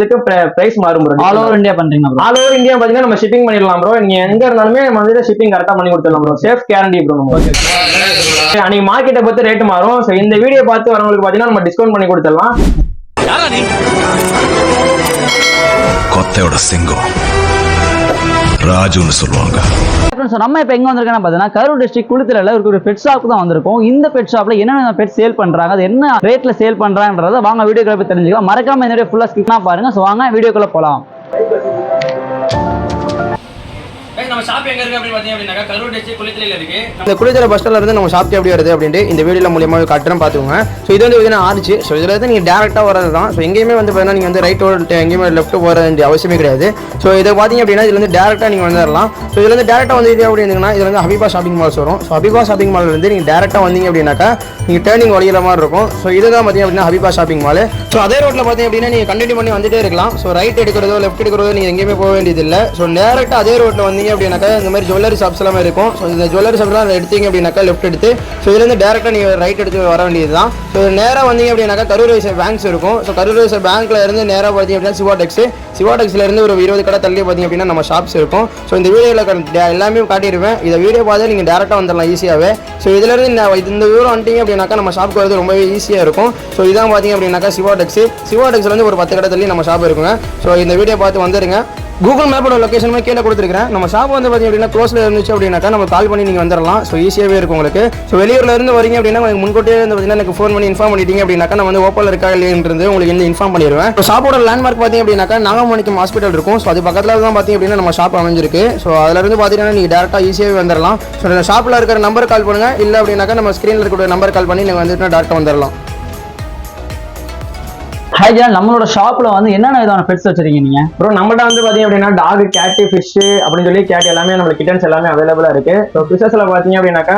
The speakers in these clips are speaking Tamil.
இதுக்கு பிரைஸ் மாறும் ப்ரோ. ஆல் ஓவர் இந்தியா பண்றீங்க ப்ரோ? ஆல் ஓவர் இந்தியா பாத்தீங்கன்னா நம்ம ஷிப்பிங் பண்ணிடலாம் ப்ரோ. நீங்க எங்க இருந்தாலுமே நம்ம வந்து ஷிப்பிங் கரெக்டா பண்ணி கொடுத்துடலாம் ப்ரோ. Safe guarantee bro. அன்னைக்கு மார்க்கெட்டை பொறுத்து ரேட் மாறும். ஸோ இந்த வீடியோ பார்த்து வரவங்களுக்கு பாத்தீங்கன்னா நம்ம டிஸ்கவுண்ட் பண்ணி கொடுத்துடலாம். கொத்தையோட சிங்கம் ராஜுன்னு சொல்லுவாங்க. நம்ம இப்ப எங்க வந்திருக்கோம்னா பாத்தீங்கன்னா கரூர் டிஸ்ட்ரிக்ட் குளித்தலையில ஒரு பெட் ஷாப் தான் வந்திருக்கோம். இந்த பெட் ஷாப்ல என்னென்ன பெட் சேல் பண்றாங்க, அது என்ன ரேட்ல சேல் பண்றாங்கன்றத வாங்க வீடியோக்குள்ள போய் தெரிஞ்சுக்கலாம். மறக்காம இந்த வீடியோ ஃபுல்லா ஸ்கிப் பாருங்க. சோ வாங்க வீடியோக்குள்ள போலாம். நம்ம ஷாப் எங்க இருக்கு அப்படி பாத்தீங்கன்னா கரூர் டிஸ்ட்ரிக்ட் குளித்தலையில இருக்கு. இந்த குளித்தலை பஸ் ஸ்டாண்ட்ல இருந்து நம்ம ஷாப் எப்படி வருது அப்படின்ட்டு இந்த வீடியோல மூலமா காட்டுறேன் பாத்துக்கோங்க. ஸோ இது வந்து பார்த்தீங்கன்னா ஆர்ச்சு. ஸோ இதுல இருந்து நீங்க டேரக்டா வரது தான். ஸோ எங்கேயுமே வந்து பார்த்தீங்கன்னா நீங்க வந்து ரைட் ஓட்டு எங்கேயுமே லெஃப்ட் போற வேண்டிய அவசியமே கிடையாது. ஸோ இதை பாத்தீங்க அப்படின்னா இதுல இருந்து டேரக்டா நீங்க வந்துடலாம். ஸோ இதுல இருந்து டேரக்டா வந்து அப்படின்னா இதுல வந்து ஹபீபா ஷாப்பிங் மால்ஸ் வரும். ஸோ ஹபீபா ஷாப்பிங் மால்ல இருந்து நீங்க டேரக்டா வந்தீங்க அப்படின்னாக்கா நீங்க டேர்னிங் வழியில மாதிரி இருக்கும். ஸோ இதுதான் பாத்தீங்க அப்படின்னா ஹபீபா ஷாப்பிங் மால். ஸோ அதே ரோட்ல பாத்தீங்க அப்படின்னா நீங்க கண்டினியூ பண்ணி வந்துட்டே இருக்கலாம். ஸோ ரைட் எடுக்கிறதோ லெஃப்ட் எடுக்கிறதோ நீங்க எங்கேயுமே போக வேண்டியது இல்லை. ஸோ டேரக்டா அதே ரோட்ல வந்தீங்க அப்படின்னாக்கா இந்த மாதிரி ஜுவல்லரி ஷாப்ஸ் எல்லாமே இருக்கும். ஸோ இந்த ஜுவல்லரி ஷாப்லாம் எடுத்தீங்க அப்படின்னாக்கா லெஃப்ட் எடுத்து ஸோ இதுலேருந்து டேரெக்டாக நீங்கள் ரைட் எடுத்து வர வேண்டியது தான். ஸோ நேராக வந்தீங்க அப்படின்னாக்கா கரூர் வைசா பேங்க்ஸ் இருக்கும். ஸோ கரூர் வைசா பேங்க்ல இருந்து நேராக பார்த்தீங்க அப்படின்னா சிவாடெக்ஸ்ல இருந்து ஒரு 20 கடை தள்ளி பார்த்தீங்க அப்படின்னா நம்ம ஷாப்ஸ் இருக்கும். ஸோ இந்த வீடியோவில் எல்லாமே காட்டியிருப்பேன். இந்த வீடியோ பார்த்து நீங்கள் டேரெக்டாக வந்துடலாம் ஈஸியாகவே. ஸோ இதுலேருந்து இந்த தூரம் வந்துட்டீங்க அப்படின்னாக்கா நம்ம ஷாப்புக்கு வரது ரொம்பவே ஈஸியாக இருக்கும். ஸோ இதான் பார்த்தீங்க அப்படின்னாக்கா சிவாடெக்ஸ்லேருந்து ஒரு 10 கடை தள்ளி நம்ம ஷாப் இருக்குங்க. ஸோ இந்த வீடியோ பார்த்து வந்துருங்க. கூகுள் மேப்போட லொகேஷனுமே கீழே கொடுத்துருக்கேன். நம்ம ஷாப் வந்து பார்த்தீங்க அப்படின்னா க்ளோஸில் இருந்துச்சு அப்படின்னாக்கா நம்ம கால் பண்ணி நீங்கள் வந்துடலாம். ஸோ ஈஸியாகவே இருக்கும் உங்களுக்கு. ஸோ வெளியூரில் இருந்து வரீங்க அப்படின்னா உங்களுக்கு முன்கூட்டியே வந்து பார்த்தீங்கன்னா எனக்கு ஃபோன் பண்ணி இன்ஃபார்ம் பண்ணிட்டீங்க அப்படின்னாக்கா நான் வந்து ஓப்பனில் இருக்கா இல்லைன்றது உங்களுக்கு வந்து இன்ஃபார்ம் பண்ணிடுவேன். ஸோ ஷாப்போட லேண்ட்மார்க் பார்த்தீங்க அப்படின்னாக்கா நாகமணிக்கம் ஹாஸ்பிட்டல் இருக்கும். ஸோ அது பக்கத்தில் தான் பார்த்தீங்க அப்படின்னா நம்ம ஷாப் அமைஞ்சிருக்கு. ஸோ அதிலிருந்து பார்த்தீங்கன்னா நீங்கள் டேரெக்டாக ஈஸியாகவே வந்துடலாம். ஸோ இந்த ஷாப்பில் இருக்கிற நம்பர் கால் பண்ணுங்கள். இல்லை அப்படின்னாக்கா நம்ம ஸ்க்ரீனில் இருக்கிற நம்பர் கால் பண்ணி நீங்கள் வந்துட்டு டேரெக்டாக வந்துடலாம். ஹாய் ஜான், நம்மளோட ஷாப்ல வந்து என்னென்ன விதமான பெட்ஸ் வச்சிருக்கீங்க நீங்க? ப்ரோ நம்மகிட்ட வந்து பாத்தீங்க அப்படின்னா டாக், கேட், ஃபிஷ் அப்படின்னு சொல்லி கேட் எல்லாமே நம்ம கிட்டன்ஸ் எல்லாமே அவைலபிளா இருக்கு. ஸோ ஃபிஷஸ்ல பாத்தீங்க அப்படின்னாக்கா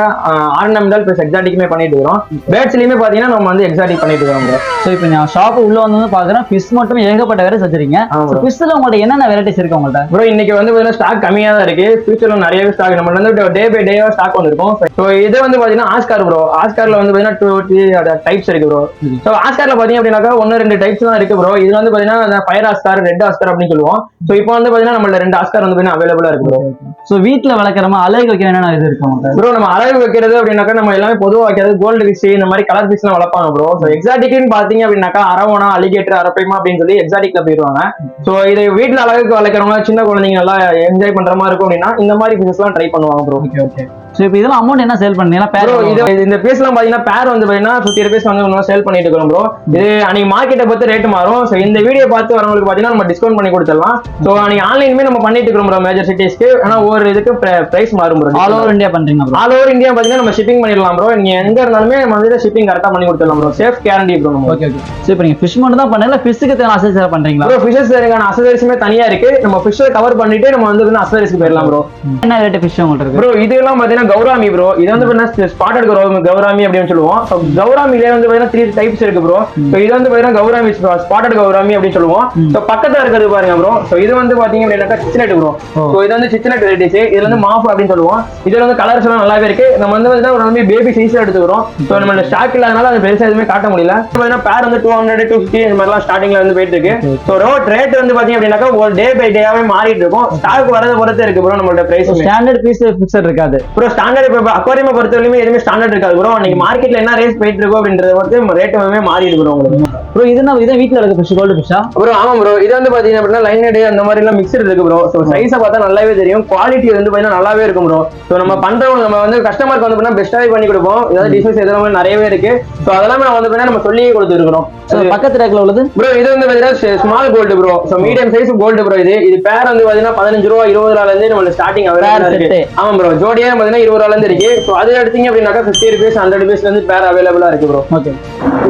ஆர்னமெண்டல் பிளஸ் எக்ஸாட்டிக்குமே பண்ணிட்டு இருக்கோம். பேர்ட்ஸ்லயுமே பாத்தீங்கன்னா நம்ம வந்து எக்ஸாட்டிக் பண்ணிட்டு இருக்கோம். ஸோ இப்போ நான் ஷாப் உள்ள வந்து பாக்குறேன் ஃபிஷ் மட்டும் ஏகப்பட்ட வெரைட்டிஸ் வச்சிருக்கீங்க. ஃபிஷ்ல உங்கள்ட்ட என்னென்ன வெரைட்டிஸ் இருக்கு உங்கள்ட்ட? ப்ரோ இன்னைக்கு வந்து பாத்தீங்கன்னா ஸ்டாக் கம்மியா தான் இருக்கு. ஃபியூச்சர்ல நிறையவே ஸ்டாக் நம்ம வந்து டே பை டேவா ஸ்டாக் வந்திருக்கும். ஸோ இது வந்து பாத்தீங்கன்னா ஆஸ்கார் ப்ரோ. ஆஸ்கார்ல வந்து பாத்தீங்கன்னா 2 டைப்ஸ் இருக்கு ப்ரோ. ஸோ ஆஸ்கார்ல பாத்தீங்க அப்படின்னாக்கா 1-2 டைப்ஸ் தான் இருக்கு ப்ரோ. இது வந்து பாத்தீங்கன்னா ஃபயர் ஆஸ்கார், ரெட் ஆஸ்கார் அப்படின்னு சொல்லுவோம். சோ இப்போ வந்து பாத்தீங்கன்னா நம்மள 2 ஆஸ்கார் வந்து பாத்தீங்கன்னா அவைலபிளா இருக்கு ப்ரோ. சோ வீட்ல வளர்க்கறமா அழகு வைக்கிற என்னென்ன இது இருக்கு ப்ரோ? நம்ம அழகு வைக்கிறது அப்படின்னாக்கா நம்ம எல்லாமே பொதுவா வைக்கிறது கோல்டு ஃபிஷ் இந்த மாதிரி கலர் ஃபிஷ் எல்லாம் வளர்ப்பாங்க ப்ரோ. சோ எக்ஸாட்டிக்னு பாத்தீங்க அப்படின்னாக்கா அரவணா, அலிகேட்டர், அரப்பைமா அப்படின்னு சொல்லி எக்ஸாட்டிக்ல போயிடுவாங்க. சோ இதை வீட்டுல அழகுக்கு வளர்க்கறவங்க சின்ன குழந்தைங்க நல்லா என்ஜாய் பண்ற மாதிரி இருக்கும் அப்படின்னா இந்த மாதிரி ஃபிஷஸ் எல்லாம் ட்ரை பண்ணுவாங்க ப்ரோ. ஓகே. சோ இப்போ இதெல்லாம் அமௌண்ட் என்ன சேல் பண்ணீங்க? ப்ரோ இந்த பீஸ் எல்லாம் பாத்தீங்கன்னா பேர் வந்து பாத்தீங்கன்னா 50 rupees வந்து சேல் பண்ணிட்டு இருக்கோம் ப்ரோ. இது அன்னைக்கு மார்க்கெட்டை பொறுத்து ரேட் மாறும். சோ இந்த வீடியோ பார்த்து வரவங்களுக்கு பாத்தீங்கன்னா நம்ம டிஸ்கவுண்ட் பண்ணி கொடுத்துடலாம். சோ அன்னைக்கு ஆன்லைனுமே நம்ம பண்ணிட்டு இருக்கோம் ப்ரோ மேஜர் சிட்டிஸ்க்கு. ஆனா ஒரு இதுக்கு பிரைஸ் மாறும் ப்ரோ. ஆல் ஓவர் இந்தியா பண்றீங்க ப்ரோ? ஆல் ஓவர் இந்தியா பாத்தீங்கன்னா நம்ம ஷிப்பிங் பண்ணிடலாம் ப்ரோ. நீங்க எங்க இருந்தாலுமே நம்ம வந்து ஷிப்பிங் கரெக்டா பண்ணி கொடுத்துடலாம் bro. Safe guarantee bro. Okay. So இப்போ நீங்க ஃபிஷ் மட்டும் தான் பண்ணல, ஃபிஷ்க்கு தேவையான அக்சஸரி பண்றீங்களா ப்ரோ? ஃபிஷஸ்க்கான அக்சஸரிஸுமே தனியா இருக்கு. நம்ம ஃபிஷ்ஷை கவர் பண்ணிட்டு நம்ம வந்து அக்சஸரிஸ்க்கு போயிடலாம் ப்ரோ. என்ன ரேட் ஃபிஷ் உங்களுக்கு இருக்கு ப்ரோ? இதெல்லாம் பாத்தீங்கன்னா கௌராமி ப்ரோ. இது வந்து ஸ்பாட்டட் கௌராமி அப்படின்னு சொல்லுவோம். கௌராமிலே வந்து 3 டைப்ஸ் இருக்கு ப்ரோ. இது வந்து பாத்தீங்கன்னா கௌராமி, ஸ்பாட்டட் கௌராமி அப்படின்னு சொல்லுவோம். பக்கத்துல இருக்கிறது பாருங்க ப்ரோ. இது வந்து பாத்தீங்க அப்படின்னா சிச்சனட் ப்ரோ. இது வந்து சிச்சனட் வெரைட்டிஸ். இதுல வந்து மாஃப் அப்படின்னு சொல்லுவோம். இதுல வந்து கலர்ஸ் எல்லாம் நல்லாவே இருக்கு. நம்ம வந்து பேபி சைஸ்ல எடுத்துக்கிறோம். ஸோ நம்ம ஸ்டாக் இல்லாதனால அது பெருசா எதுவுமே காட்ட முடியல. பேர் வந்து 200, 250 இந்த மாதிரிலாம் ஸ்டார்டிங்ல வந்து போயிட்டு இருக்கு. ஸோ ரேட் வந்து பாத்தீங்க அப்படின்னாக்கா ஒரு டே பை டேவே மாறிட்டு இருக்கும். ஸ்டாக் வரது பொறுத்து இருக்கு ப்ரோ. நம்மளோட பிரைஸ் ஸ்டாண்டர்ட் பீஸ் ஃபிக்ஸட் இருக்காது ப்ரோ. ஸ்டாண்டர்ட் அக்வாரியம் பொறுத்தவரையுமே எதுவுமே ஸ்டாண்டர்ட் இருக்காது ப்ரோ. நீங்க மார்க்கெட்ல என்ன ரேட் போயிட்டு இருக்கோ அப்படின்றத வந்து ரேட் மாறிடு ப்ரோ உங்களுக்கு. ப்ரோ இதுனா இதை வீட்ல இருக்க ஃபிஷ் கோல்டு ஃபிஷ்ஷா ப்ரோ? ஆமா ப்ரோ. இது வந்து பாத்தீங்க அப்படின்னா லைனட் அந்த மாதிரி எல்லாம் மிக்சர் இருக்கு ப்ரோ. ஸோ சைஸை பார்த்தா நல்லாவே தெரியும். குவாலிட்டி வந்து பாத்தீங்கன்னா நல்லாவே இருக்கும் ப்ரோ. ஸோ நம்ம பண்றவங்க நம்ம வந்து கஸ்டமருக்கு வந்து பாத்தீங்கன்னா பெஸ்டாவே பண்ணி கொடுப்போம். ஏதாவது டிசைன்ஸ் எதுவும் நிறையவே இருக்கு. ஸோ அதெல்லாம் நம்ம வந்து பாத்தீங்கன்னா நம்ம சொல்லியே கொடுத்துருக்கோம். பக்கத்து ரேக்ல உள்ளது ப்ரோ இது வந்து பாத்தீங்கன்னா small gold bro. So medium size gold bro. இது பேர் வந்து பாத்தீங்கன்னா 15 ரூபா 20 ரூபால இருந்து நம்ம ஸ்டார்டிங் அவைலபிளா இருக்கு. ஆமா ப்ரோ. ஜோடியா பாத்தீங்கன்னா 20 ரூபால இருந்து இருக்கு. ஸோ அது எடுத்தீங்க அப்படின்னாக்கா 50 rupees 100 rupees ல இருந்து பேர் அவைலபிளா இருக்கு ப்ரோ. Okay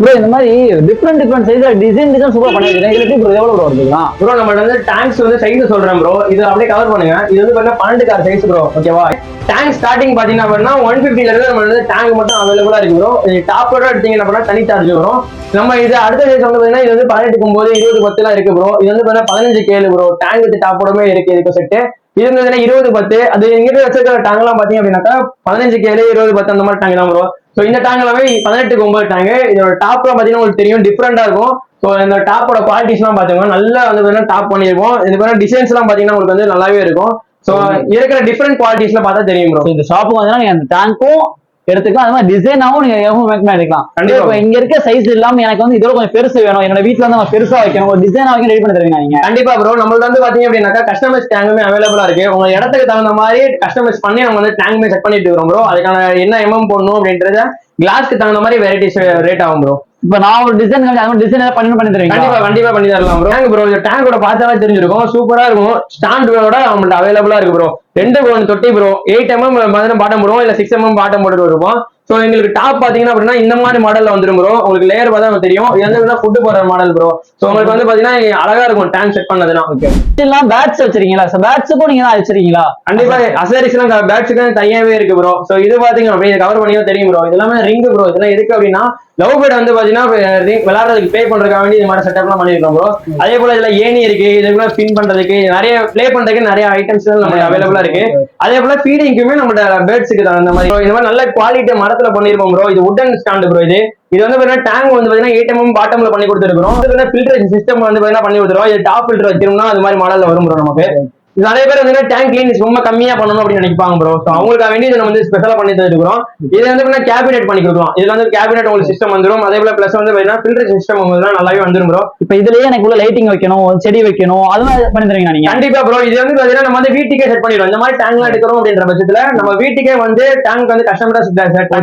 bro. இந்த மாதிரி டிஃபரெண்ட் சைஸ்ல டிசைன் சூப்பர் பண்ணிருக்கீங்க. இதுக்கு ப்ரோ எவ்வளவு ப்ரோ வருதுங்களா? ப்ரோ நம்ம வந்து டேங்க்ஸ் வந்து சைஸ் சொல்றேன் ப்ரோ. இது அப்படியே கவர் பண்ணுங்க. இது வந்து பாத்தீங்கன்னா 12 கார் சைஸ் ப்ரோ. ஓகேவா? டேங்க் ஸ்டார்டிங் பாத்தீங்கன்னா 150 ல இருந்து நம்ம வந்து டேங்க் மட்டும் அவைலபிளா இருக்கு ப்ரோ. டாப்போட எடுத்தீங்கன்னா அப்படின்னா தனி சார்ஜ் வரும். நம்ம இது அடுத்த சைஸ் வந்து பாத்தீங்கன்னா இது வந்து 18, 9, 20, 10 இருக்கு ப்ரோ. இது வந்து பாத்தீங்கன்னா 15 கேளு ப்ரோ. டேங்க் வித் டாப்போடமே இருக்கு இதுக்கு செட்டு. இது வந்து 20, 10. அது எங்கிட்ட வச்சிருக்கிற டேங்க் எல்லாம் பாத்தீங்க அப்படின்னாக்கா 15 கேளு 20, 10 அந்த மாதிரி டேங்க் தான் ப்ரோ. ஸோ இந்த டேங்க் எல்லாமே 18-9 டேங்க். இதோட டாப்ல பாத்தீங்கன்னா உங்களுக்கு தெரியும் டிஃப்ரெண்டா இருக்கும். ஸோ இந்த டாப்போட குவாலிட்டிஸ் எல்லாம் பாத்தீங்கன்னா நல்லா வந்து டாப் பண்ணிருக்கோம். இது டிசைன்ஸ் எல்லாம் பாத்தீங்கன்னா உங்களுக்கு வந்து நல்லாவே இருக்கும். ஸோ இருக்கிற டிஃப்ரெண்ட் குவாலிட்டிஸ்ல பார்த்தா தெரியும் ப்ரோ. இந்த ஷாப்புக்கு வந்து நீங்க அந்த டேங்க்கும் எடுத்துக்கலாம், அது மாதிரி டிசைனாவும் நீங்க எடுக்கலாம். கண்டிப்பா இங்க இருக்க சைஸ் இல்லாம எனக்கு வந்து இதோட கொஞ்சம் பெருசு வேணும், என்னோட வீட்டுல வந்து நம்ம பெருசா வைக்கணும், ஒரு டிசைனா வைக்க ரெடி பண்ணி தருவீங்க நீங்க? கண்டிப்பா ப்ரோ. நம்மள்ட்ட வந்து பாத்தீங்க அப்படின்னாக்கா கஸ்டமைஸ் டேங்குமே அவைலபிளா இருக்கு. உங்க இடத்துக்கு தகுந்த மாதிரி கஸ்டமைஸ் பண்ணி நம்ம வந்து டேங்குமே செட் பண்ணிட்டு இருக்கோம் ப்ரோ. அதுக்கான என்ன எம்எம் போடணும் அப்படின்றத கிளாஸ்க்கு தகுந்த மாதிரி வெரைட்டிஸ் ரேட் ஆகும் ப்ரோ. இப்ப நான் ஒரு டிசைன் டிசைன் பண்ணி தருவீங்க? கண்டிப்பா பண்ணி தரலாம் ப்ரோ. டேங்க் ப்ரோ, இந்த டேங்கோட பார்த்தாலே தெரிஞ்சிருக்கும், சூப்பரா இருக்கும். ஸ்டாண்டோட நம்மள்ட்ட அவைலபிளா இருக்கு ப்ரோ. 2 தொட்டி ப்ரோ, 8mm பாட்டம் போடுவோம், இல்ல 6mm பாட்டம் போட்டு வருவோம். சோ எங்களுக்கு டாப் பாத்தீங்கன்னா அப்படின்னா இந்த மாதிரி மாடல்ல வந்துரும் ப்ரோ. உங்களுக்கு லேயர் பார்த்தா தெரியும், இது வந்து ஃபுட் போடுற மாடல் ப்ரோ. சோ உங்களுக்கு வந்து பாத்தீங்கன்னா அழகா இருக்கும் டேங்க் செட் பண்ணதுனா. ஓகே, எல்லாம் பேட்ஸ் வச்சிருக்கீங்களா? பேட்ஸுக்கும் நீங்க தான் வச்சிருக்கீங்களா? கண்டிப்பா அசரிஸ் எல்லாம் பேட்ஸுக்கு தனியாவே இருக்கு ப்ரோ. சோ இது பாத்தீங்க அப்படியே கவர் பண்ணியும் தெரியும் ப்ரோ. இது எல்லாமே ரிங் ப்ரோ. இதெல்லாம் எதுக்கு அப்படின்னா லவ் பேர்ட் வந்து பாத்தீங்கன்னா விளையாடுறதுக்கு ப்ளே பண்றதுக்காக வேண்டி இது மாதிரி செட்டப் எல்லாம் பண்ணிருக்கோம் ப்ரோ. அதே போல இதுல ஏணி இருக்கு, இதுக்குள்ள ஸ்பின் பண்றதுக்கு நிறைய ப்ளே பண்றதுக்கு நிறைய ஐட்டம்ஸ் நம்மளுக்கு அவைலபிளா இருக்கு. அதே போல ஃபீடிங்க்குமே நம்ம பேர்ட்ஸுக்கு அந்த மாதிரி இந்த மாதிரி நல்ல குவாலிட்டி மரத்துல பண்ணிருப்போம் ப்ரோ. இது வுடன் ஸ்டாண்ட் ப்ரோ. இது வந்து பாத்தீங்கன்னா டேங்க் வந்து பாத்தீங்கன்னா 8mm பாட்டம்ல பண்ணி கொடுத்துருக்கோம். ஃபில்டரேஷன் சிஸ்டம் வந்து பாத்தீங்கன்னா பண்ணி கொடுத்துருவோம். இது டாப் ஃபில்டர் வச்சிருந்தோம்னா அது மாதிரி மாடல்ல வரும் ப்ரோ. நமக்கு நிறைய பேர் வந்து டேங்க் கிளீன் ரொம்ப கம்மியா பண்ணணும் அப்படின்னு நினைப்பாங்க ப்ரோ. ஸோ அவங்களுக்கு வேண்டி இதை வந்து ஸ்பெஷலா பண்ணி தருக்கிறோம். இது வந்து கேபினெட் பண்ணி கொடுக்கலாம். இதுல வந்து கேபினெட் உங்களுக்கு சிஸ்டம் வந்துடும். அதே போல பிளஸ் வந்து ஃபில்டர் சிஸ்டம் உங்களுக்கு நல்லாவே வந்துடும் ப்ரோ. இப்ப இதுலயே எனக்கு உள்ள லைட்டிங் வைக்கணும், செடி வைக்கணும், அது மாதிரி பண்ணி தருவீங்க நீங்க? கண்டிப்பா ப்ரோ. இது வந்து பாத்தீங்கன்னா நம்ம வந்து வீட்டுக்கே செட் பண்ணிடுவோம். இந்த மாதிரி டேங்க் எடுக்கிறோம் அப்படின்ற பட்சத்துல நம்ம வீட்டுக்கே வந்து டேங்க் வந்து கஸ்டமரா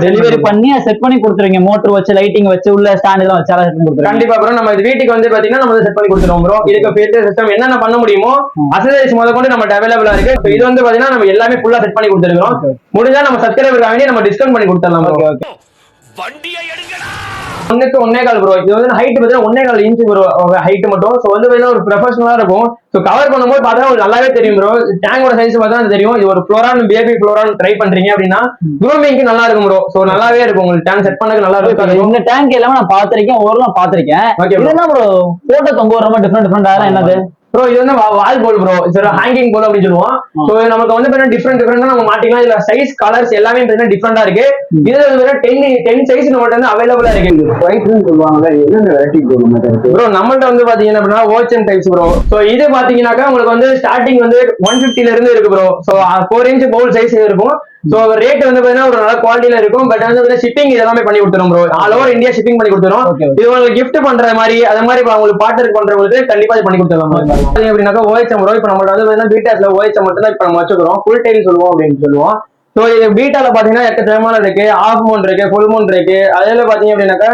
டெலிவரி பண்ணி செட் பண்ணி கொடுத்துருவீங்க. மோட்டர் வச்சு லைட்டிங் வச்சு உள்ள ஸ்டாண்ட் எல்லாம் வச்சு செட் பண்ணி கொடுத்துருவோம். கண்டிப்பா ப்ரோ. நம்ம இது வீட்டுக்கு வந்து பாத்தீங்கன்னா நம்ம செட் பண்ணி கொடுத்துருவோம் ப்ரோ. இதுக்கு ஃபில்டர் சிஸ்டம் என்னென்ன பண்ண முடியுமோ அசசரிஸ் முதல் கொண்டு நம்ம அவைலபிளா இருக்கு. இது வந்து பாத்தீங்கன்னா நம்ம எல்லாமே ஃபுல்லா செட் பண்ணி கொடுத்துருக்கோம். முடிஞ்சா நம்ம சப்ஸ்கிரைபருக்கு வேண்டி நம்ம டிஸ்கவுண்ட் பண்ணி கொடுத்துடலாம். ஒன்னுக்கு 1.25 ப்ரோ. இது வந்து ஹைட் பாத்தீங்கன்னா 1.25 இன்ச் ப்ரோ ஹைட் மட்டும். சோ வந்து பாத்தீங்கன்னா ஒரு ப்ரொஃபஷனலா இருக்கும். சோ கவர் பண்ணும்போது பார்த்தா உங்களுக்கு நல்லாவே தெரியும் ப்ரோ. டேங்கோட சைஸ் பார்த்தா தெரியும். இது ஒரு ஃப்ளோரான் பேபி ஃப்ளோரான் ட்ரை பண்றீங்க அப்படின்னா க்ரூமிங்க்கு நல்லா இருக்கும் ப்ரோ. சோ நல்லாவே இருக்கும் உங்களுக்கு டேங்க் செட் பண்ணக்கு நல்லா இருக்கும். இந்த டேங்க் எல்லாமே நான் பாத்திருக்கேன், ஓரளவு பாத்திருக்கேன். இது என்ன ப்ரோ போட்டோ தொங்க ரொம்ப டிஃபரெண்ட் அதெல்லாம் என்னது ப்ரோ? இது வந்து வால் போல் ப்ரோ. ஹேங்கிங் போல் அப்படின்னு சொல்லுவோம். சோ நமக்கு வந்து டிஃப்ரெண்டா நம்ம மாட்டிக்கலாம். இதுல சைஸ் கலர்ஸ் எல்லாமே டிஃப்ரெண்டா இருக்கு. இதுல வந்து 10 சைஸ் நம்மள்ட்ட வந்து அவைலபிளா இருக்கு. சொல்லுவாங்க என்னென்ன வெரைட்டி ப்ரோ நம்மள்ட்ட வந்து பாத்தீங்கன்னா அப்படின்னா ஓச்சன் டைப்ஸ் ப்ரோ. சோ இது பாத்தீங்கன்னாக்கா உங்களுக்கு வந்து ஸ்டார்டிங் வந்து 150ல இருந்து இருக்கு bro. So 4 inch bowl size இருக்கும். சோ ரேட் வந்து பாத்தீங்கன்னா ஒரு நல்ல குவாலிட்டியில இருக்கும். பட் வந்து ஷிப்பிங் இதெல்லாமே பண்ணி கொடுத்துரும் bro. All over India shipping பண்ணி கொடுத்துரும். இது உங்களுக்கு கிஃப்ட் பண்ற மாதிரி அது மாதிரி உங்களுக்கு பார்ட்னர் பண்றவங்களுக்கு கண்டிப்பா இது பண்ணி கொடுத்துருவாங்க. அப்படின்னாக்கா ஓஎச்எம் ப்ரோ. இப்ப நம்மள்ட்ட வந்து பீட்டாஸ்ல ஓஎச்எம் மட்டும் தான் இப்ப நம்ம வச்சுக்கிறோம். ஃபுல் டைல் சொல்லுவோம் அப்படின்னு சொல்லுவோம். சோ இது பீட்டால பாத்தீங்கன்னா எக்கச்சக்கமான இருக்கு. ஆஃப் மூன் இருக்கு, ஃபுல் மூன் இருக்கு. அதுல பாத்தீங்க அப்படின்னாக்கா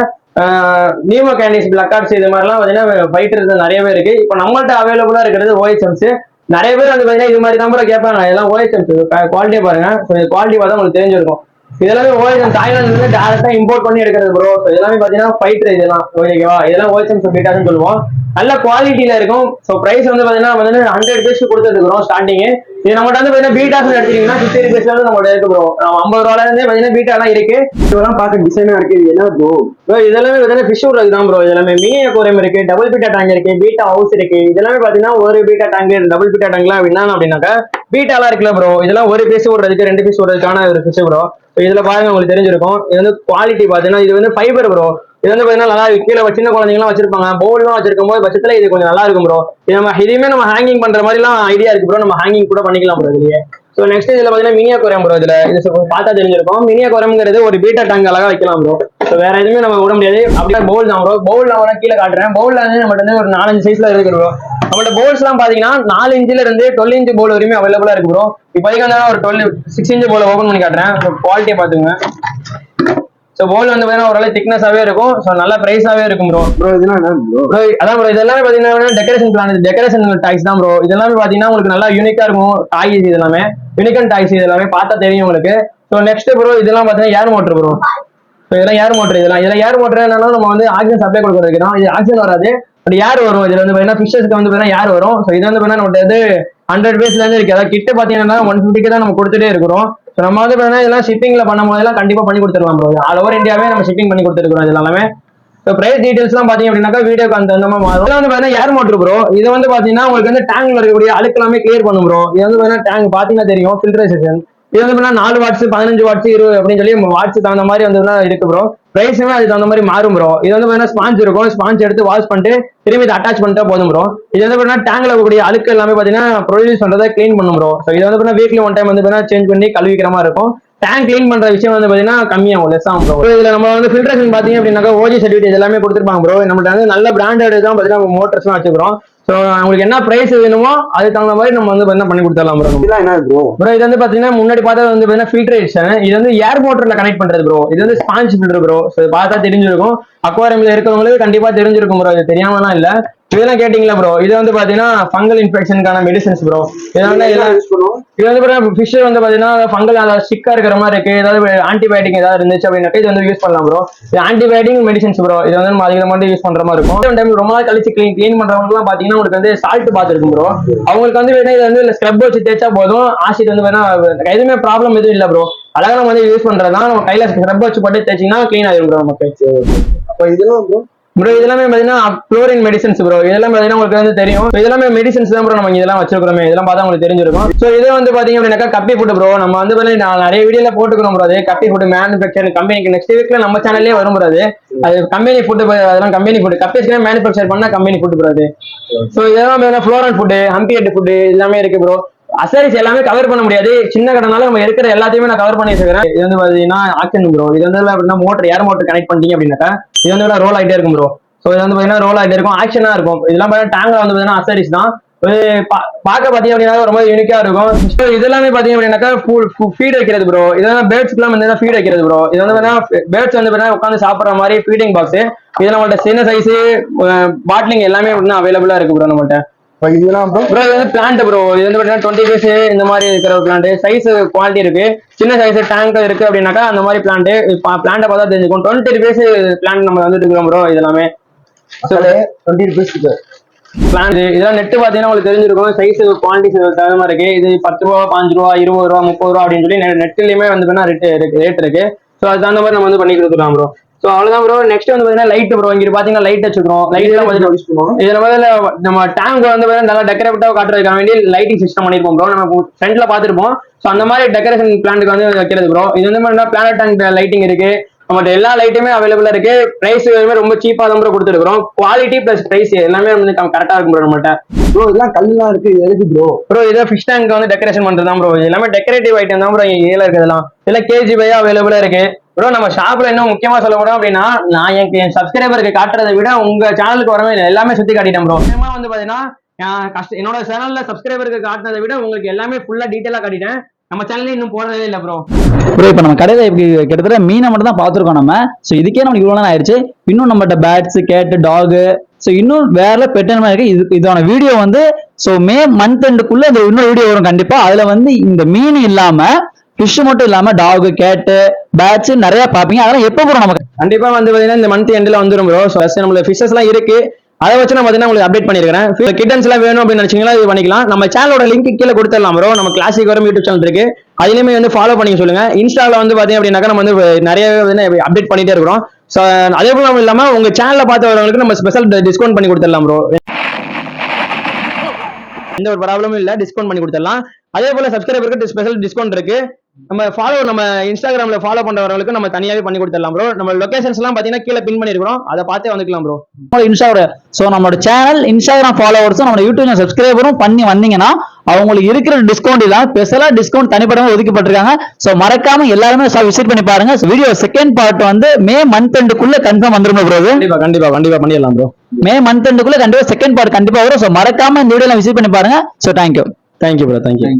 நியூ மெக்கானிக்ஸ் பிளக்கார்ட்ஸ் இது மாதிரிலாம் பாத்தீங்கன்னா ஃபைட்டர் நிறையவே இருக்கு. இப்ப நம்மள்ட்ட அவைலபிளா இருக்கிறது ஓஎச்எம்ஸ். நிறைய பேர் வந்து பாத்தீங்கன்னா இது மாதிரி தான் கேட்பாங்க. இதெல்லாம் ஓஎச்எம்ஸ் குவாலிட்டியா பாருங்க. குவாலிட்டி பார்த்தா உங்களுக்கு தெரிஞ்சிருக்கும். இதெல்லாமே ஓஎச்எம் தாய்லாந்துல இருந்து டைரக்டா இம்போர்ட் பண்ணி எடுக்கிறது ப்ரோ. இதெல்லாமே பாத்தீங்கன்னா ஃபைட்டர் இதெல்லாம் ஓகேவா. இதெல்லாம் ஓஎச்எம்ஸ் பீட்டாஸ்னு சொல்லுவோம். நல்ல குவாலிட்டியில இருக்கும். ஸோ பிரைஸ் வந்து பாத்தீங்கன்னா 100 ரூபீஸ் கொடுத்துருக்கோம் ஸ்டார்டிங். இது நம்மகிட்ட வந்து பாத்தீங்கன்னா பீட்டாஸ் எடுத்தீங்கன்னா 50 ரூபீஸ்ல இருந்து நம்மளோட இருக்கு ப்ரோ. 50 ரூபாயில இருந்தே பாத்தீங்கன்னா பீட்டா எல்லாம் இருக்கு. இதெல்லாம் பார்க்க டிசைனா இருக்கு. இது என்ன ப்ரோ? இதெல்லாமே பாத்தீங்கன்னா ஃபிஷ் ஊர் தான் ப்ரோ. இதெல்லாமே மினி அக்வாரியம் இருக்கு, டபுள் பீட்டா டேங்க் இருக்கு, பீட்டா ஹவுஸ் இருக்கு. இதெல்லாமே பாத்தீங்கன்னா ஒரு பீட்டா டேங்க் டபுள் பீட்டா டேங்க்லாம் அப்படின்னாக்கா பீட்டாலாம் இருக்குல்ல ப்ரோ. இதெல்லாம் ஒரு பீஸ் விடுறதுக்கு 2 பீஸ் விடுறதுக்கான ஒரு ஃபிஷ் ப்ரோ. இதுல பாருங்க உங்களுக்கு தெரிஞ்சிருக்கும். இது வந்து குவாலிட்டி பாத்தீங்கன்னா இது வந்து ஃபைபர் ப்ரோ. இது வந்து பாத்தீங்கன்னா நல்லா கீழே சின்ன குழந்தைங்கலாம் வச்சிருப்பாங்க, பவுல்லாம் வச்சிருக்கும் போது பட்சத்துல இது கொஞ்சம் நல்லா இருக்கும் ப்ரோ. இதுவுமே நம்ம ஹேங்கிங் பண்ற மாதிரி எல்லாம் ஐடியா இருக்கு ப்ரோ. நம்ம ஹேங்கிங் கூட பண்ணிக்கலாம் ப்ரோ இதுலயே. ஸோ நெக்ஸ்ட் இதுல பாத்தீங்கன்னா மினி அக்வாரியம் ப்ரோ. இதுல இது பார்த்தா தெரிஞ்சிருக்கும். மினி அக்வாரியம்ங்கிறது ஒரு பீட்டா டேங்க் அழகா வைக்கலாம் ப்ரோ. ஸோ வேற எதுவுமே நம்ம விட முடியாது. அப்படியே பவுல் தான் ப்ரோ. பவுல் நான் கீழே காட்டுறேன். பவுல்ல வந்து நம்மகிட்ட வந்து ஒரு 4-5 சைஸ்ல இருக்கு ப்ரோ. நம்மளோட பவுல்ஸ் எல்லாம் பாத்தீங்கன்னா 4 இன்ச்ல இருந்து 12 inch பவுல் வரையுமே அவைலபிளா இருக்கு ப்ரோ. இப்போதைக்கு வந்து ஒரு 6 inch பவுல் ஓபன் பண்ணி காட்டுறேன். குவாலிட்டியை பாத்துங்க. சோ பவுல் வந்து பாத்தீங்கன்னா ஓரளவு திக்னஸாவே இருக்கும். சோ நல்ல பிரைஸாவே இருக்கும் ப்ரோ. இதெல்லாம் என்ன ப்ரோ? அதான் ப்ரோ. இதெல்லாமே பாத்தீங்கன்னா டெக்கரேஷன் பிளான், டெக்கரேஷன் டாய்ஸ் தான் ப்ரோ. இதெல்லாமே பாத்தீங்கன்னா உங்களுக்கு நல்லா யூனிக்கா இருக்கும். டாய்ஸ் இது எல்லாமே யூனிக்கன் டாய்ஸ். இது எல்லாமே பார்த்தா தெரியும் உங்களுக்கு. ஸோ நெக்ஸ்ட் ப்ரோ இதெல்லாம் பாத்தீங்கன்னா ஏர் மோட்டர் ப்ரோ. இதெல்லாம் ஏர் மோட்டர். இதெல்லாம் ஏர் மோட்டர் என்னன்னா நம்ம வந்து ஆக்சிஜன் சப்ளை கொடுக்குறது தான். இது ஆக்சிஜன் வராது, பட் ஏர் வரும். இதுல வந்து பாத்தீங்கன்னா ஃபிஷஸ்க்கு வந்து பாத்தீங்கன்னா ஏர் வரும். ஸோ இது வந்து பாத்தீங்கன்னா நம்ம வந்து 100 பேஸ்ல இருந்து இருக்கு. அதாவது கிட்ட பாத்தீங்கன்னா 150 தான் நம்ம கொடுத்துட்டே இருக்கிறோம். ஸோ நம்ம வந்து பாத்தீங்கன்னா இதெல்லாம் ஷிப்பிங்ல பண்ணும் போதெல்லாம் கண்டிப்பா பண்ணி கொடுத்துருலாம் ப்ரோ. ஆல் ஓவர் இந்தியாவே நம்ம ஷிப்பிங் பண்ணி கொடுத்துருக்கோம். இது எல்லாமே பிரைஸ் டீடைல்ஸ் எல்லாம் பாத்தீங்க அப்படின்னாக்கா வீடியோக்கு அந்த மாதிரி மாறும். வந்து பாத்தீங்கன்னா ஏர் மோட்டர் ப்ரோ. இது வந்து பாத்தீங்கன்னா உங்களுக்கு வந்து டேங்க்ல இருக்கக்கூடிய அழுக்கு எல்லாமே கிளியர் பண்ணும் ப்ரோ. இது வந்து பாத்தீங்கன்னா டேங்க் பாத்தீங்கன்னா தெரியும் ஃபில்ட்ரேஷன். இது வந்து 4 வாட்ஸ் 15 வாட்ஸ் 20 அப்படின்னு சொல்லி வாட்ஸ் தகுந்த மாதிரி வந்து இருக்கு ப்ரோ. பிரைஸுமே அதுக்கு தகுந்த மாதிரி மாறும் ப்ரோ. இது வந்து ஸ்பாஞ்ச் இருக்கும், ஸ்பாஞ்ச் எடுத்து வாஷ் பண்ணிட்டு திரும்பி இதை அட்டாச் பண்ணிட்டா போதும் ப்ரோ. இது வந்து டேங்க்ல இருக்கக்கூடிய அழுக்கு எல்லாமே பாத்தீங்கன்னா ப்ரொடியூஸ் பண்றதை கிளீன் பண்ணும் ப்ரோ. ஸோ இது வந்து வீக்லி 1 டைம் வந்து சேஞ்ச் பண்ணி கழுவிக்கிற மாதிரி இருக்கும். டேங்க் கிளீன் பண்ற விஷயம் வந்து பாத்தீங்கன்னா கம்மியாகும், லெஸ் ஆகும் ப்ரோ. இதுல நம்ம வந்து ஃபில்ட்ரேஷன் பாத்தீங்க அப்படின்னாக்கா ஓஜி சர்டிஃபிகேட் எல்லாமே கொடுத்துருப்பாங்க ப்ரோ. நம்மள்ட்ட வந்து நல்ல பிராண்டட் தான் பாத்தீங்கன்னா மோட்டர்ஸ் எல்லாம் வச்சுக்கிறோம். ஸோ உங்களுக்கு என்ன பிரைஸ் வேணுமோ அதுக்கு தகுந்த மாதிரி நம்ம வந்து பண்ணி கொடுத்துடலாம் ப்ரோ. இதெல்லாம் என்ன ப்ரோ? ப்ரோ இது வந்து பாத்தீங்கன்னா முன்னாடி பார்த்தது வந்து பாத்தீங்கன்னா ஃபில்ட்ரேஷன். இது வந்து ஏர் மோட்டர்ல கனெக்ட் பண்றது ப்ரோ. இது வந்து ஸ்பாஞ்ச் ஃபில்டர் ப்ரோ. ஸோ பார்த்தா தெரிஞ்சிருக்கும், அக்வாரியம்ல இருக்கிறவங்களுக்கு கண்டிப்பா தெரிஞ்சிருக்கும் ப்ரோ. இது தெரியாமலாம் இல்ல. இதெல்லாம் கேட்டீங்களா ப்ரோ? இது வந்து பாத்தீங்கன்னா ஃபங்கல் இன்ஃபெக்ஷனுக்கான மெடிசன்ஸ் ப்ரோ. இதனால யூஸ் பண்ணுவோம். இது வந்து ஃபிஷ் வந்து பாத்தீங்கன்னா ஃபங்கல் ஸ்டிக்கா இருக்கிற மாதிரி இருக்கு, ஏதாவது ஆன்டிபயோட்டிக் ஏதாவது இருந்துச்சு அப்படின்னாக்கா இது வந்து யூஸ் பண்ணலாம் ப்ரோ. இது ஆன்டிபயோட்டிக் மெடிசன்ஸ் ப்ரோ. இது வந்து நம்ம அதிகமாக யூஸ் பண்ற மாதிரி இருக்கும். டைம் ரொம்ப நாள் கழிச்சு கிளீன் பண்றவங்க எல்லாம் பாத்தீங்கன்னா உங்களுக்கு வந்து சால்ட் பாத் இருக்கும் ப்ரோ. அவங்களுக்கு வந்து இது வந்து ஸ்க்ரப் வச்சு தேய்ச்சா போதும், ஆசிட் வந்து எதுவுமே ப்ராப்ளம் எதுவும் இல்ல ப்ரோ. அழகா நம்ம வந்து யூஸ் பண்றதுதான். நம்ம கையில ஸ்க்ரப் வச்சு போட்டு தேய்ச்சிங்கன்னா கிளீன் ஆயிரும் ப்ரோ நமக்கு. அப்ப இதெல்லாம் ப்ரோ இதெல்லாமே பாத்தீங்கன்னா குளோரின் மெடிசன்ஸ் ப்ரோ. இதெல்லாம் பாத்தீங்கன்னா உங்களுக்கு வந்து தெரியும். இதெல்லாமே மெடிசன்ஸ் தான் ப்ரோ. நம்ம இதெல்லாம் வச்சிருக்கிறோம், இதெல்லாம் பார்த்தா உங்களுக்கு தெரிஞ்சிருக்கும். ஸோ இது வந்து பாத்தீங்க அப்படின்னாக்கா கப்பி ஃபுட் ப்ரோ. நம்ம வந்து நிறைய வீடியோல போட்டுக்கிறோம் ப்ரோ. அது கப்பி ஃபுட் மேனுஃபேக்சர் கம்பெனிக்கு நெக்ஸ்ட் வீக்ல நம்ம சேனல்லே வரும் ப்ரோ. அது கம்பெனி ஃபுட், அதெல்லாம் கம்பெனி ஃபுட். கப்பீஸ்க்கு மேனுஃபேக்சர் பண்ணா கம்பெனி ஃபுட் ப்ரோ. அது ஸோ இதெல்லாம் ஃப்ளோரன் ஃபுட், ஹம்பியட் ஃபுட் எல்லாமே இருக்கு ப்ரோ. அசரிஸ் எல்லாமே கவர் பண்ண முடியாது, சின்ன கடனால நம்ம இருக்கிற எல்லாத்தையுமே நான் கவர் பண்ணி வச்சுக்கிறேன். இது வந்து பாத்தீங்கன்னா ஆக்ஷன் ப்ரோ. இது வந்து அப்படின்னா மோட்டர் ஏர் மோட்டர் கனெக்ட் பண்ணிட்டீங்க அப்படின்னாக்கா இது வந்து ரோல் ஆகிட்டே இருக்கும் ப்ரோ. ஸோ இது வந்து பாத்தீங்கன்னா ரோல் ஆகிட்டே இருக்கும், ஆக்ஷனா இருக்கும். இதெல்லாம் பாத்தீங்கன்னா டேங்க்ல வந்து பாத்தீங்கன்னா அசரிஸ் தான். பார்க்க பாத்தீங்க அப்படின்னா ரொம்ப யூனிக்கா இருக்கும். இதெல்லாமே பாத்தீங்க அப்படின்னாக்கா ஃபீட் வைக்கிறது ப்ரோ. இதெல்லாம் பேர்ட்ஸ்க்குலாம் வந்து ஃபீட் வைக்கிறது ப்ரோ. இது வந்து பேர்ட்ஸ் வந்து உட்காந்து சாப்பிட்ற மாதிரி ஃபீடிங் பாக்ஸ். இது நம்மள்ட்ட சின்ன சைஸ் பாட்லிங் எல்லாமே அவைலபிளா இருக்கு ப்ரோ நம்மள்ட்ட. இதெல்லாம் ப்ரோ இது வந்து பிளான்ட் ப்ரோ. இது வந்து 20 பீஸ் இந்த மாதிரி இருக்கிற பிளான்ட். சைஸ் குவாலிட்டி இருக்கு, சின்ன சைஸ் டேங்க் இருக்கு அப்படின்னாக்கா அந்த மாதிரி பிளான்ட். பிளான்ட்டை பார்த்தா தெரிஞ்சுக்கும். 20 பீஸ் பிளான்ட் நம்ம வந்துட்டு இருக்கிறோம் ப்ரோ. இதெல்லாமே 20 ரூபீஸ்க்கு பிளான்ட். இதெல்லாம் நெட் பாத்தீங்கன்னா உங்களுக்கு தெரிஞ்சிருக்கும், சைஸ் குவாலிட்டி தகுந்த மாதிரி இருக்கு. இது 10 ரூபா 5 ரூபா 20 ரூபா 30 ரூபா அப்படின்னு சொல்லி நெட்லயுமே வந்து ரேட் இருக்கு. ஸோ அது தகுந்த மாதிரி நம்ம வந்து பண்ணி கொடுத்துக்கலாம் ப்ரோ. ஸோ அவ்வளவுதான் ப்ரோ. நெக்ஸ்ட் வந்து பாத்தீங்கன்னா லைட் ப்ரோ. இங்க பாத்தீங்கன்னா லைட் வச்சுக்கிறோம். லைட் எல்லாம் யூஸ் பண்ணுவோம். இதுல முதல்ல நம்ம டேங்க் வந்து நல்லா டெக்கரேட்டிவா காட்டுறதுக்காக வேண்டி லைட்டிங் சிஸ்டம் பண்ணிருப்போம் ப்ரோ. நம்ம ஃப்ரண்ட்ல பாத்துருப்போம். ஸோ அந்த மாதிரி டெக்கரேஷன் பிளான்ட்டுக்கு வந்து வைக்கிறது ப்ரோ. இது வந்து பிளானட் டேங்க் லைட்டிங் இருக்கு. நம்மகிட்ட எல்லா லைட்டுமே அவைலபிளா இருக்கு. பிரைஸ் ரொம்ப சீப்பா தான் ப்ரோ கொடுத்துருக்கோம். குவாலிட்டி பிளஸ் பிரைஸ் எல்லாமே வந்து கரெக்டா இருக்கும் ப்ரோ நம்மகிட்ட. ப்ரோ இதெல்லாம் கல்லாம் இருக்கு, எதுக்கு ப்ரோ? ப்ரோ இதை ஃபிஷ் டேங்க் வந்து டெக்கரேஷன் பண்றது தான் ப்ரோ. இது எல்லாமே டெக்கரேட்டிவ் ஐட்டம் தான் ப்ரோ. இங்க இருக்கிறதுலாம் இதெல்லாம் கேஜி பையா அவைலபிளா இருக்கு ப்ரோ. நம்ம ஷாப்ல இன்னும் முக்கியமா சொல்ல போறோம் அப்படின்னா, நான் என் சப்ஸ்கிரைபருக்கு காட்டுறதை விட உங்க சேனலுக்கு வரவே இல்லை, எல்லாமே சுத்தி காட்டிட்டேன் ப்ரோ. வந்து பாத்தீங்கன்னா என்னோட சேனல்ல சப்ஸ்கிரைபருக்கு காட்டுறதை விட உங்களுக்கு எல்லாமே ஃபுல்லா டீட்டெயிலா காட்டிட்டேன். நம்ம சேனல்ல இன்னும் போடுறதே இல்லை ப்ரோ. ப்ரோ இப்போ நம்ம கடையில இப்படி கிட்டத்தட்ட மீனை மட்டும் தான் பார்த்துருக்கோம் நம்ம. ஸோ இதுக்கே நமக்கு இவ்வளோ நேரம் ஆயிடுச்சு. இன்னும் நம்மகிட்ட பேட்ஸ், கேட்டு, டாகு, ஸோ இன்னும் வேற பெட்டன்மா இருக்கு. இதோட வீடியோ வந்து ஸோ மே மந்த் எண்டுக்குள்ள இந்த இன்னொரு வீடியோ வரும் கண்டிப்பா. அதுல வந்து இந்த மீன் இல்லாம ஃபிஷ் மட்டும் இல்லாம டாக், கேட்டு, பேட்ஸ் நிறைய பாப்பீங்க. அதெல்லாம் எப்போ ப்ரோ நமக்கு கண்டிப்பா வந்து பாத்தீங்கன்னா இந்த மந்த் எண்ட்ல வந்துரும் ப்ரோ. ஸோ நம்மள ஃபிஷஸ் எல்லாம் இருக்கு, அதை வச்சு நான் பாத்தீங்கன்னா உங்களுக்கு அப்டேட் பண்ணிருக்கேன். கிட்டன்ஸ் எல்லாம் வேணும் அப்படின்னு நினைச்சீங்களா இது பண்ணிக்கலாம். நம்ம சேனலோட லிங்க் கீழே கொடுத்துடலாம் ப்ரோ. நம்ம கிளாசிக் வரும் யூடியூப் சேனல் இருக்கு, அதுலயுமே வந்து ஃபாலோ பண்ணி சொல்லுங்க. இன்ஸ்டால வந்து பாத்தீங்க அப்படின்னாக்கா நம்ம வந்து நிறைய அப்டேட் பண்ணிட்டே இருக்கிறோம். ஸோ அதே போல இல்லாம உங்க சேனல்ல பார்த்து வரவங்களுக்கு நம்ம ஸ்பெஷல் டிஸ்கவுண்ட் பண்ணி கொடுத்துடலாம் ப்ரோ. எந்த ஒரு ப்ராப்ளமும் இல்ல, டிஸ்கவுண்ட் பண்ணி கொடுத்துடலாம். அதே போல சப்ஸ்கிரைபருக்கு ஸ்பெஷல் டிஸ்கவுண்ட் இருக்கு. நம்ம இன்ஸ்டாகிராம்ல ஃபாலோ பண்றவங்களுக்கு நம்ம தனியாவே பண்ணி கொடுத்துடலாம் ப்ரோ. நம்ம லொகேஷன்ஸ் எல்லாம் பாத்தீங்கன்னா கீழே பின் பண்ணிருக்கோம், அதை பார்த்தே வந்துக்கலாம் ப்ரோ. இன்ஸ்டாகிராம் ஸோ நம்மளோட சேனல் இன்ஸ்டாகிராம் ஃபாலோவர்ஸும் நம்ம யூடியூப் சப்ஸ்கிரைபரும் பண்ணி வந்தீங்கன்னா அவங்களுக்கு இருக்கிற டிஸ்கவுண்ட் இல்லாம ஸ்பெஷலா டிஸ்கவுண்ட் தனிப்படமா ஒதுக்கப்பட்டிருக்காங்க. ஸோ மறக்காம எல்லாருமே விசிட் பண்ணி பாருங்க. வீடியோ செகண்ட் பார்ட் வந்து மே மந்த் எண்டுக்குள்ள கன்ஃபார்ம் வந்துரும் ப்ரோ. கண்டிப்பா கண்டிப்பா கண்டிப்பா பண்ணிடலாம் ப்ரோ. மே மந்த் எண்டுக்குள்ள கண்டிப்பா செகண்ட் பார்ட் கண்டிப்பா வரும். ஸோ மறக்காம இந்த வீடியோல விசிட் பண்ணி பாருங்க. So thank you bro, thank you.